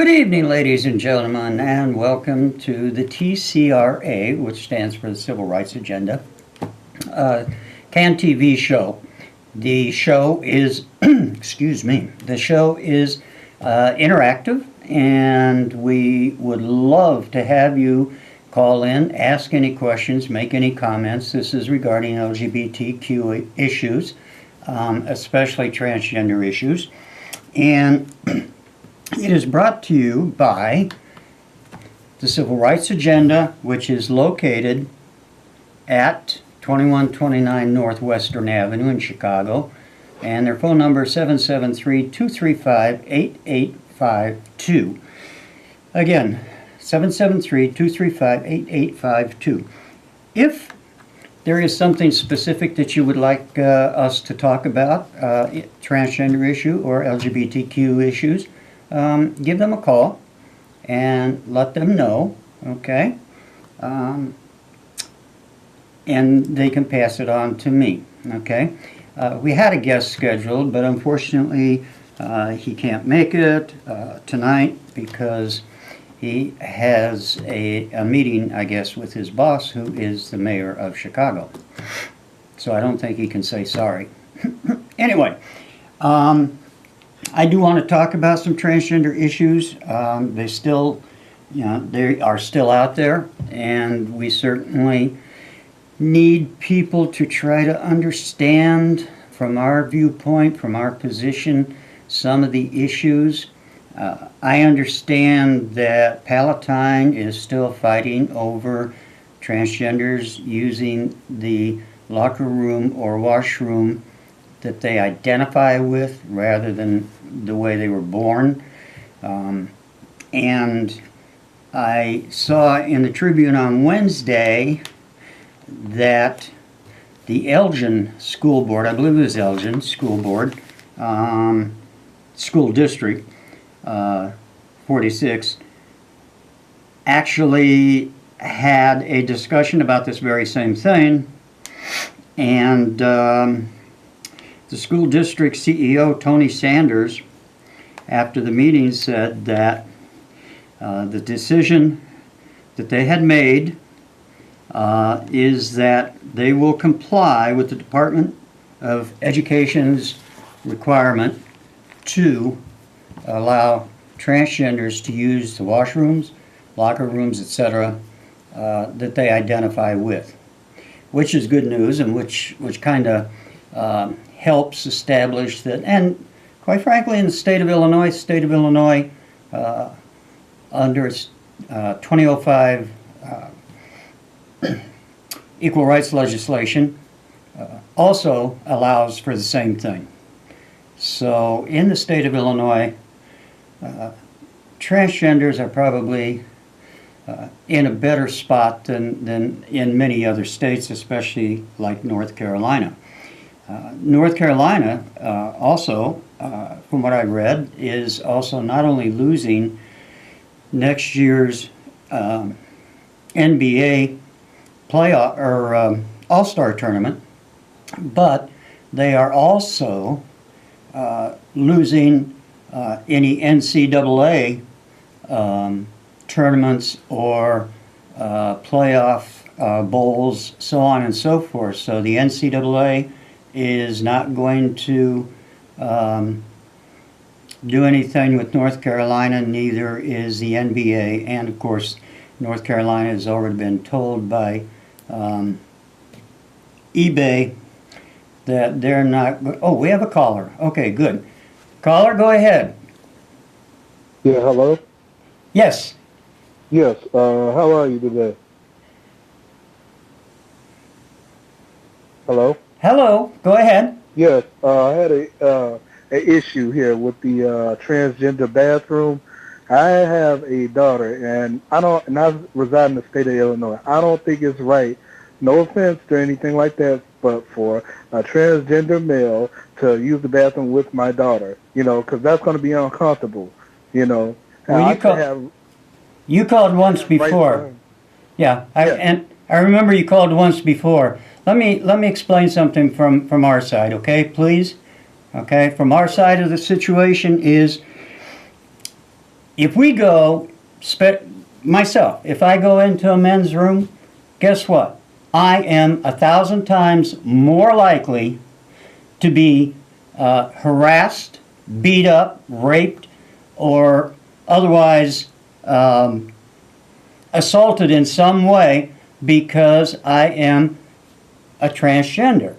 Good evening, ladies and gentlemen, and welcome to the TCRA, which stands for the Civil Rights Agenda, CAN TV show. The show is, excuse me, the show is interactive, and we would love to have you call in, ask any questions, make any comments. This is regarding LGBTQ issues, especially transgender issues. And it is brought to you by the Civil Rights Agenda, which is located at 2129 Northwestern Avenue in Chicago. And their phone number is 773-235-8852. Again, 773-235-8852. If there is something specific that you would like us to talk about, transgender issue or LGBTQ issues, give them a call and let them know, okay? And they can pass it on to me, okay? We had a guest scheduled, but unfortunately he can't make it tonight because he has a meeting, I guess, with his boss, who is the mayor of Chicago. So I don't think he can say sorry. Anyway, I do want to talk about some transgender issues. They still, they are still out there, and we certainly need people to try to understand from our viewpoint, from our position, some of the issues. I understand that Palatine is still fighting over transgenders using the locker room or washroom that they identify with rather than the way they were born. And I saw in the Tribune on Wednesday that the Elgin School Board, I believe it was Elgin School Board, School District 46, actually had a discussion about this very same thing. And the school district CEO, Tony Sanders, after the meeting said that the decision that they had made is that they will comply with the Department of Education's requirement to allow transgenders to use the washrooms, locker rooms, etc., that they identify with, which is good news and which kind of helps establish that. And quite frankly, in the state of Illinois, under its 2005 equal rights legislation, also allows for the same thing. So in the state of Illinois, transgenders are probably in a better spot than in many other states, especially like North Carolina. North Carolina also, from what I read, is also not only losing next year's NBA playoff or All-Star tournament, but they are also losing any NCAA tournaments or playoff bowls, so on and so forth. So the NCAA is not going to do anything with North Carolina, neither is the NBA, and of course North Carolina has already been told by eBay that they're not. Oh, we have a caller. Okay, good. Caller, go ahead. Yeah, hello? Yes. Yes, how are you today? Hello? Hello, go ahead. Yes, I had a issue here with the transgender bathroom. I have a daughter, and I reside in the state of Illinois. I don't think it's right, no offense to anything like that, but for a transgender male to use the bathroom with my daughter, because that's going to be uncomfortable, Well, you called once before. Yeah, and I remember you called once before. Let me explain something from our side, okay, please? Okay, from our side of the situation is if we go, myself, if I go into a men's room, guess what? I am 1,000 times more likely to be harassed, beat up, raped, or otherwise assaulted in some way because I am a transgender.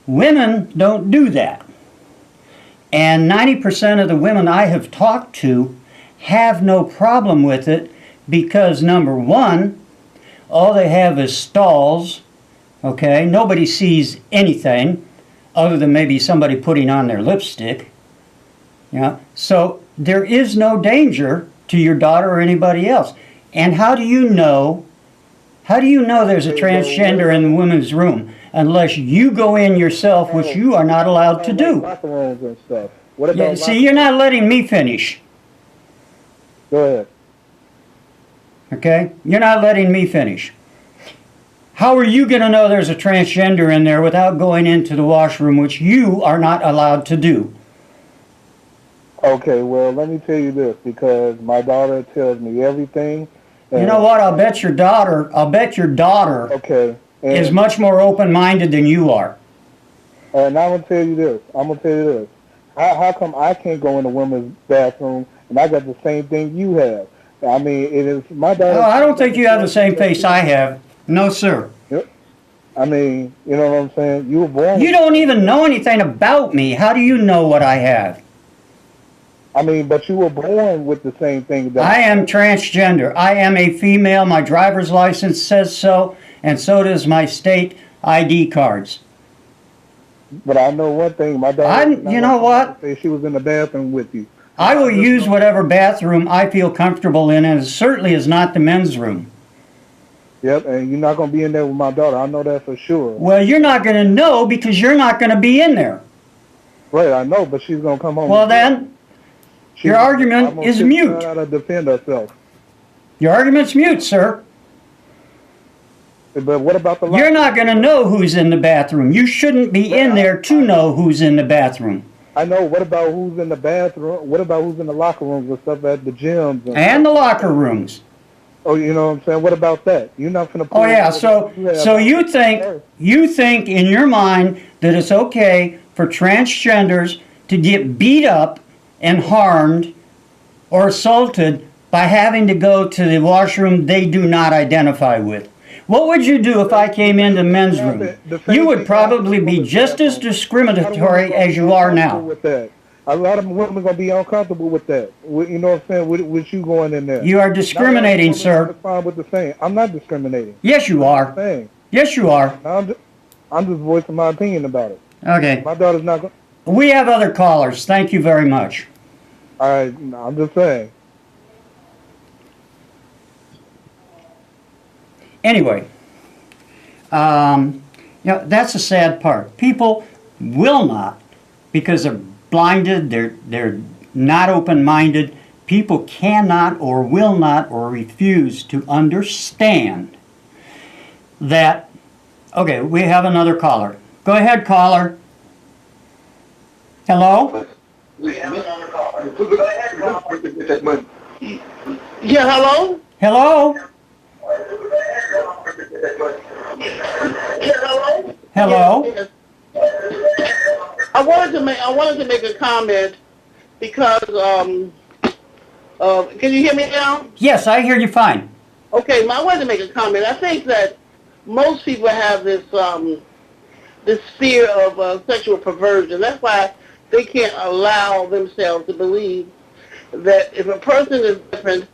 Women don't do that. And 90% of the women I have talked to have no problem with it because, number one, all they have is stalls, okay? Nobody sees anything other than maybe somebody putting on their lipstick. Yeah. So there is no danger to your daughter or anybody else. And how do you know there's a transgender in the women's room unless you go in yourself, which you are not allowed to do? Locker rooms and stuff. What about See, you're not letting me finish. Go ahead. Okay? You're not letting me finish. How are you going to know there's a transgender in there without going into the washroom, which you are not allowed to do? Okay, well, let me tell you this, because my daughter tells me everything. You know what? I'll bet your daughter okay, is much more open-minded than you are. And I'm going to tell you this. How come I can't go in the women's bathroom and I got the same thing you have? I mean, it is my daughter. No, I don't think you have the same face I have. No, sir. I mean, you know what I'm saying? You were born. You don't even know anything about me. How do you know what I have? I mean, but you were born with the same thing. I am transgender. I am a female. My driver's license says so, and so does my state ID cards. But I know one thing. My daughter. You know what? She was in the bathroom with you. I will use whatever bathroom I feel comfortable in, and it certainly is not the men's room. Yep, and you're not going to be in there with my daughter. I know that for sure. Well, you're not going to know because you're not going to be in there. Right, I know, but she's going to come home. Well, then, your argument is mute. How to defend herself. Your argument's mute, sir. But what about the locker room? You're not going to know who's in the bathroom. You shouldn't be in there to know who's in the bathroom. I know. What about who's in the bathroom? What about who's in the locker rooms and stuff at the gyms? And the locker rooms. Oh, you know what I'm saying? What about that? You're not going to. Oh yeah. So you think in your mind that it's okay for transgenders to get beat up and harmed or assaulted by having to go to the washroom they do not identify with? What would you do if I came into the men's room? You would probably be just as discriminatory as you are now. With that. A lot of women are going to be uncomfortable with that. You know what I'm saying? With you going in there. You are discriminating, sir. With the thing. I'm not discriminating. Yes, you are. Yes, you are. I'm just voicing my opinion about it. Okay. My daughter's not going. We have other callers. Thank you very much. All right. I'm just saying. Anyway, that's the sad part. People will not, because they're blinded, they're not open-minded. People cannot or will not or refuse to understand that. Okay, we have another caller. Go ahead, caller. Hello? We have another caller. Go ahead, yeah, hello? Hello? Hello? Yes. I wanted to make a comment because can you hear me now? Yes, I hear you fine. Okay, I wanted to make a comment. I think that most people have this this fear of sexual perversion. That's why they can't allow themselves to believe that if a person is different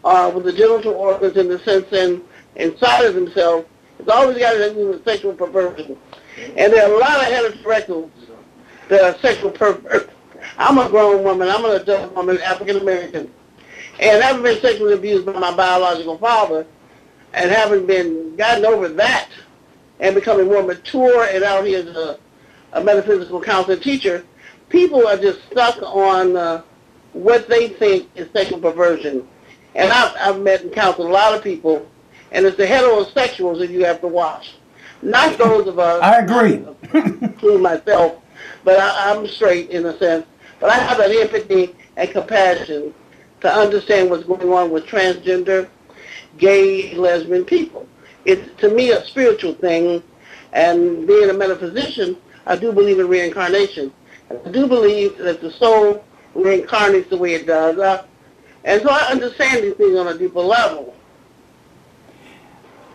with the genital organs in the sense and inside of themselves, it's always got to do with sexual perversion. And there are a lot of heterosexuals that are sexual perverts. I'm a grown woman. I'm an adult woman, African American, and having been sexually abused by my biological father, and having been gotten over that, and becoming more mature and out here as a metaphysical counselor teacher, people are just stuck on what they think is sexual perversion. And I've met and counseled a lot of people, and it's the heterosexuals that you have to watch. Not those of us. I agree. Including myself, but I'm straight in a sense. But I have that empathy and compassion to understand what's going on with transgender, gay, lesbian people. It's, to me, a spiritual thing, and being a metaphysician, I do believe in reincarnation. I do believe that the soul reincarnates the way it does, and so I understand these things on a deeper level.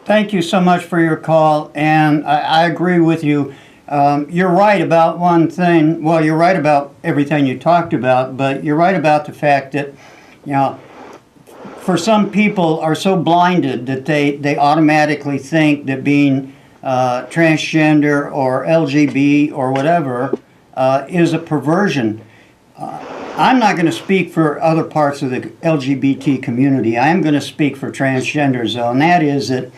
Thank you so much for your call, and I agree with you. You're right about one thing. Well, you're right about everything you talked about, but you're right about the fact that, you know, for some people are so blinded that they automatically think that being transgender or LGBT or whatever is a perversion. I'm not going to speak for other parts of the LGBT community. I am going to speak for transgenders, though, and that is that,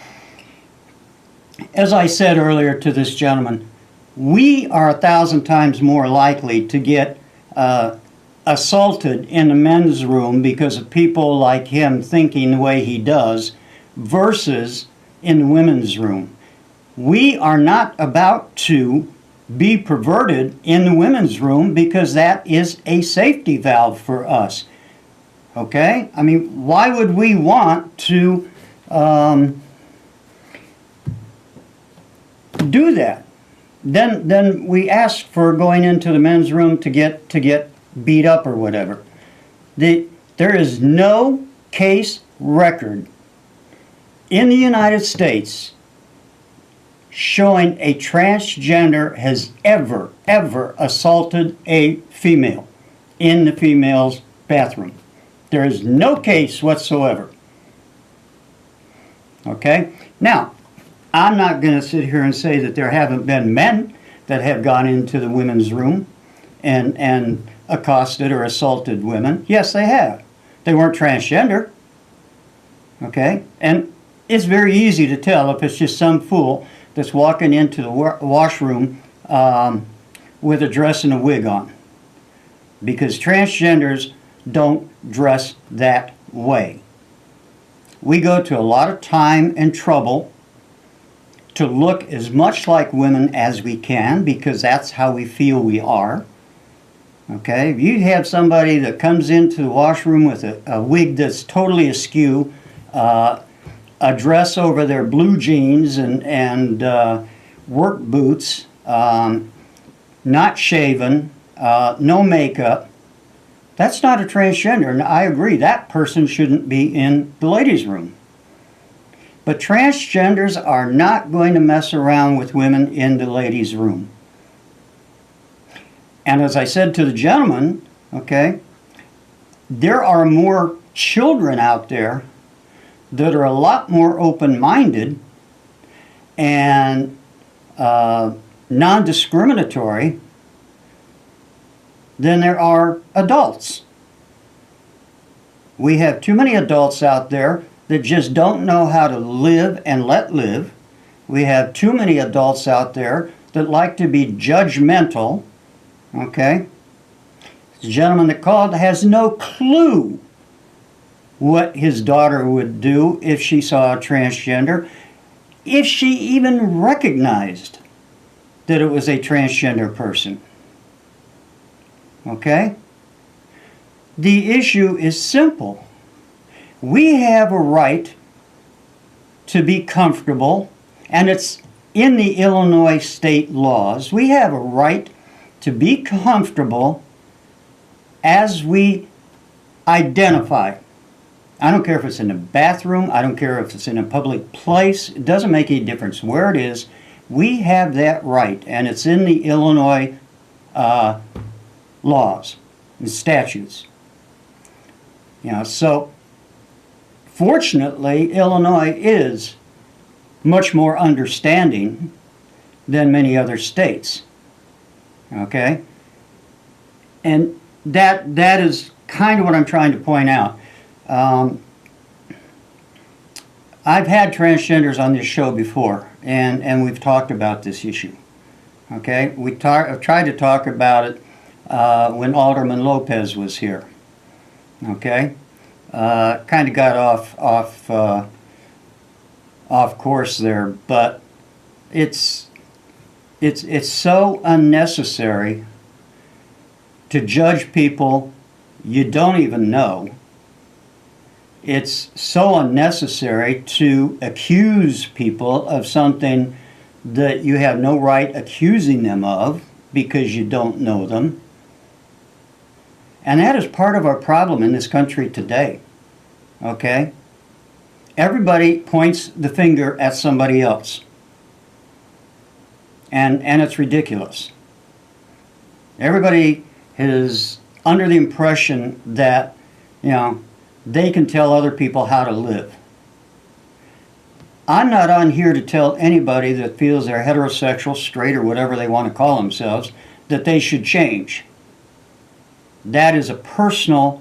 as I said earlier to this gentleman, we are 1,000 times more likely to get assaulted in the men's room because of people like him thinking the way he does versus in the women's room. We are not about to be perverted in the women's room because that is a safety valve for us. Okay? I mean, why would we want to do that? Then we ask for going into the men's room to get beat up or whatever. There is no case record in the United States showing a transgender has ever assaulted a female in the female's bathroom. There is no case whatsoever. Okay? Now, I'm not going to sit here and say that there haven't been men that have gone into the women's room and accosted or assaulted women. Yes, they have. They weren't transgender. Okay? And it's very easy to tell if it's just some fool that's walking into the washroom with a dress and a wig on. Because transgenders don't dress that way. We go to a lot of time and trouble to look as much like women as we can because that's how we feel we are. Okay? If you have somebody that comes into the washroom with a wig that's totally askew, a dress over their blue jeans and work boots, not shaven, no makeup, that's not a transgender. And I agree, that person shouldn't be in the ladies' room. But transgenders are not going to mess around with women in the ladies' room. And as I said to the gentleman, okay, there are more children out there that are a lot more open-minded and non-discriminatory than there are adults. We have too many adults out there that just don't know how to live and let live. We have too many adults out there that like to be judgmental. Okay? The gentleman that called has no clue what his daughter would do if she saw a transgender, if she even recognized that it was a transgender person. Okay? The issue is simple. We have a right to be comfortable, and it's in the Illinois state laws. We have a right to be comfortable as we identify. I don't care if it's in a bathroom, I don't care if it's in a public place, it doesn't make any difference where it is. We have that right, and it's in the Illinois laws and statutes. You know, so fortunately, Illinois is much more understanding than many other states. Okay? And that is kind of what I'm trying to point out. I've had transgenders on this show before, and we've talked about this issue. Okay? I've tried to talk about it when Alderman Lopez was here. Okay? Kind of got off course there, but it's so unnecessary to judge people you don't even know it's so unnecessary to accuse people of something that you have no right accusing them of because you don't know them. And that is part of our problem in this country today. Okay? Everybody points the finger at somebody else. And it's ridiculous. Everybody is under the impression that, they can tell other people how to live. I'm not on here to tell anybody that feels they're heterosexual, straight, or whatever they want to call themselves, that they should change. That is a personal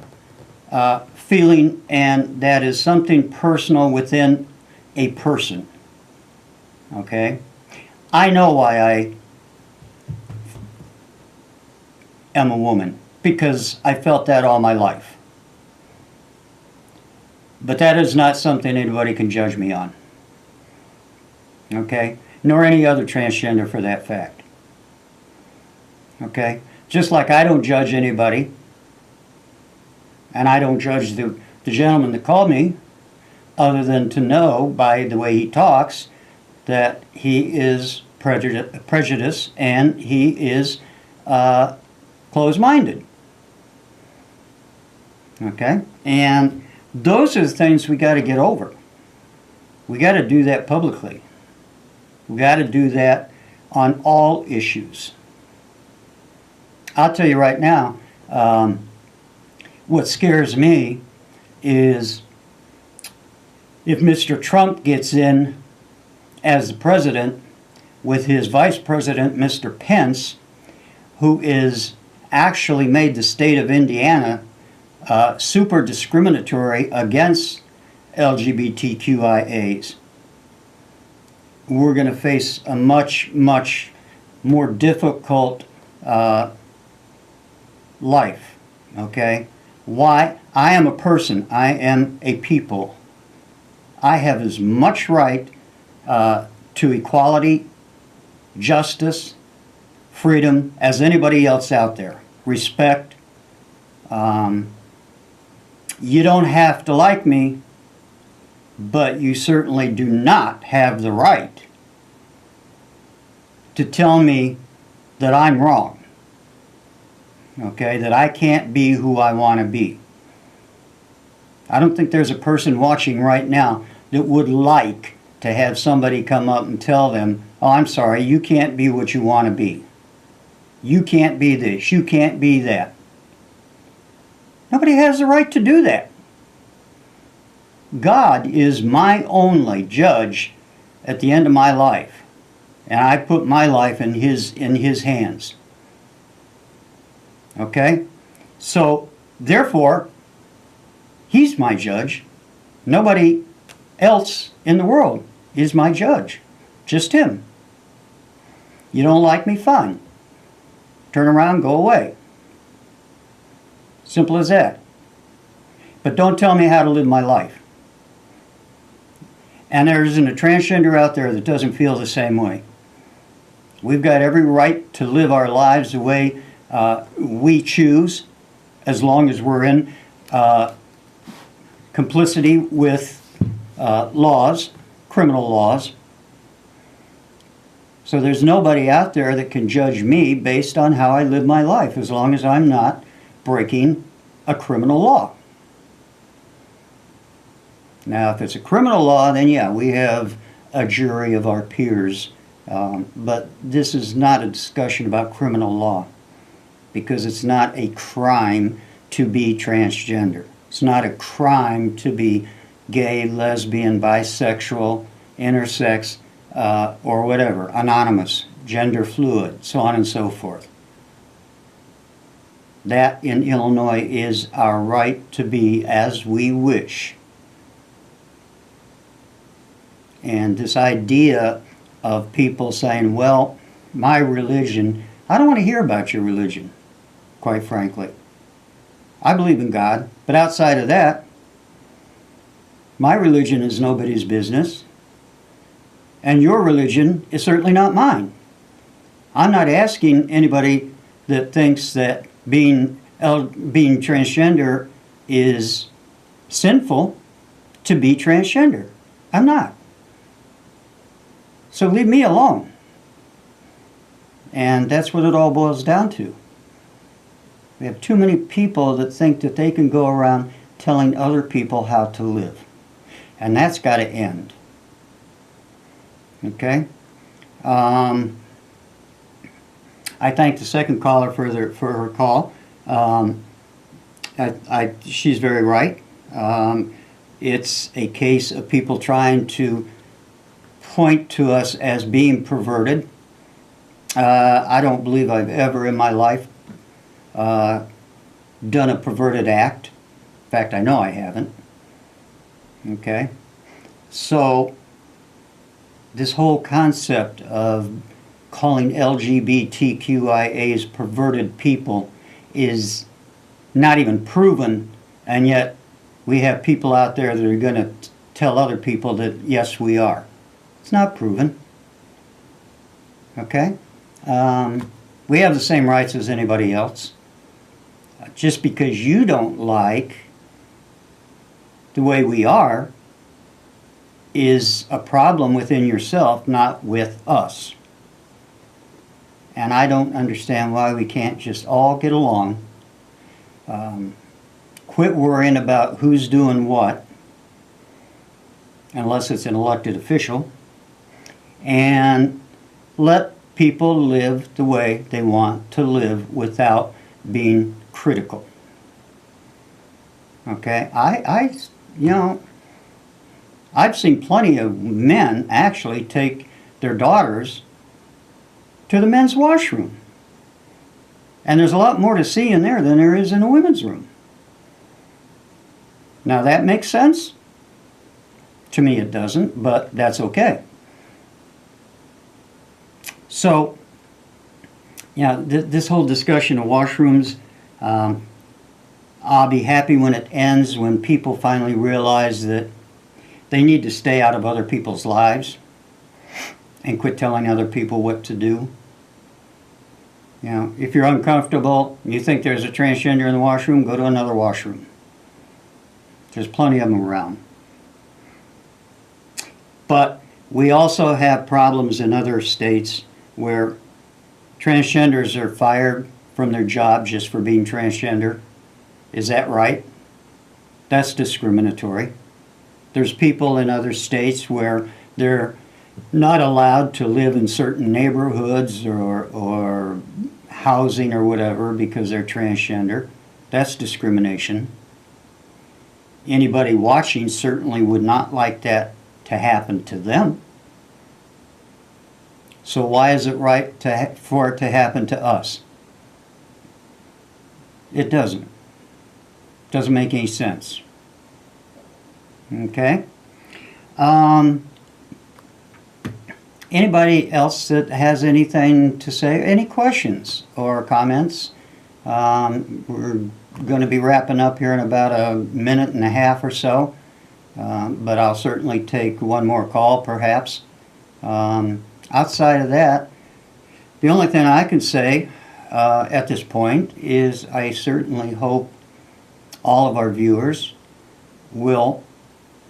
feeling, and that is something personal within a person. Okay? I know why I am a woman, because I felt that all my life. But that is not something anybody can judge me on. Okay? Nor any other transgender for that fact. Okay? Just like I don't judge anybody, and I don't judge the gentleman that called me, other than to know by the way he talks that he is prejudiced and he is closed-minded. Okay? And those are the things we got to get over. We got to do that publicly. We got to do that on all issues. I'll tell you right now, what scares me is if Mr. Trump gets in as the president with his vice president, Mr. Pence, who is actually made the state of Indiana super discriminatory against LGBTQIAs. We're going to face a much, much more difficult life. Okay? Why? I am a person. I am a people. I have as much right to equality, justice, freedom as anybody else out there. Respect. You don't have to like me, but you certainly do not have the right to tell me that I'm wrong. Okay, that I can't be who I want to be. I don't think there's a person watching right now that would like to have somebody come up and tell them, oh, I'm sorry, you can't be what you want to be. You can't be this, you can't be that. Nobody has the right to do that. God is my only judge at the end of my life. And I put my life in His hands. Okay? So, therefore, He's my judge. Nobody else in the world is my judge. Just Him. You don't like me? Fine. Turn around, go away. Simple as that. But don't tell me how to live my life. And there isn't a transgender out there that doesn't feel the same way. We've got every right to live our lives the way we choose, as long as we're in complicity with laws, criminal laws. So there's nobody out there that can judge me based on how I live my life, as long as I'm not breaking a criminal law. Now, if it's a criminal law, then yeah, we have a jury of our peers. But this is not a discussion about criminal law, because it's not a crime to be transgender. It's not a crime to be gay, lesbian, bisexual, intersex, or whatever, anonymous, gender fluid, so on and so forth. That in Illinois is our right to be as we wish. And this idea of people saying, well, my religion, I don't want to hear about your religion, quite frankly. I believe in God, but outside of that, my religion is nobody's business. And your religion is certainly not mine. I'm not asking anybody that thinks that being transgender is sinful to be transgender. I'm not. So leave me alone. And that's what it all boils down to. We have too many people that think that they can go around telling other people how to live. And that's got to end. Okay? I thank the second caller for her call. She's very right. It's a case of people trying to point to us as being perverted. I don't believe I've ever in my life done a perverted act. In fact, I know I haven't. Okay? So, this whole concept of calling LGBTQIAs perverted people is not even proven, and yet we have people out there that are going to tell other people that, yes, we are. It's not proven. Okay? We have the same rights as anybody else. Just because you don't like the way we are is a problem within yourself, not with us. And I don't understand why we can't just all get along, quit worrying about who's doing what, unless it's an elected official, and let people live the way they want to live without being critical. Okay? I've seen plenty of men actually take their daughters to the men's washroom. And there's a lot more to see in there than there is in the women's room. Now that makes sense? To me it doesn't, but that's okay. So, this whole discussion of washrooms, I'll be happy when it ends, when people finally realize that they need to stay out of other people's lives and quit telling other people what to do. If you're uncomfortable, you think there's a transgender in the washroom, go to another washroom. There's plenty of them around. But we also have problems in other states where transgenders are fired from their job just for being transgender. Is that right? That's discriminatory. There's people in other states where they're not allowed to live in certain neighborhoods or housing or whatever because they're transgender. That's discrimination. Anybody watching certainly would not like that to happen to them. So why is it right for it to happen to us? It doesn't. Doesn't make any sense. Okay? Anybody else that has anything to say? Any questions or comments? We're going to be wrapping up here in about a minute and a half or so. But I'll certainly take one more call, perhaps. Outside of that, the only thing I can say at this point is I certainly hope all of our viewers will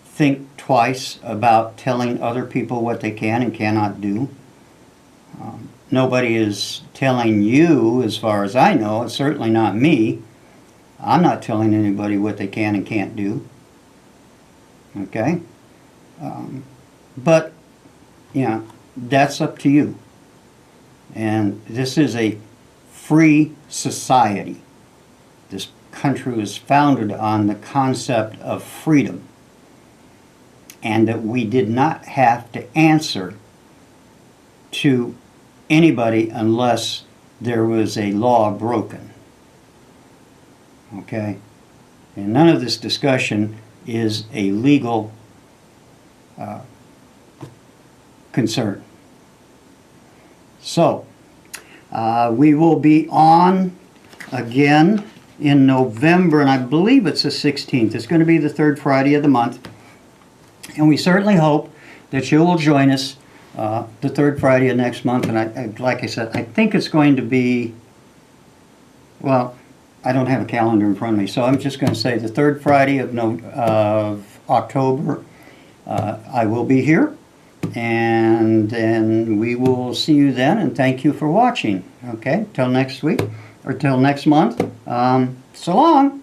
think twice about telling other people what they can and cannot do. Nobody is telling you, as far as I know, it's certainly not me. I'm not telling anybody what they can and can't do. Okay? But, that's up to you. And this is a free society. This country was founded on the concept of freedom. And that we did not have to answer to anybody unless there was a law broken. Okay? And none of this discussion is a legal concern. So, we will be on again in November, and I believe it's the 16th. It's going to be the third Friday of the month. And we certainly hope that you will join us the third Friday of next month. And I, like I said, I think it's going to be, well, I don't have a calendar in front of me, so I'm just going to say the third Friday of October, I will be here. And then we will see you then, and thank you for watching. Okay, till next week, or till next month. So long.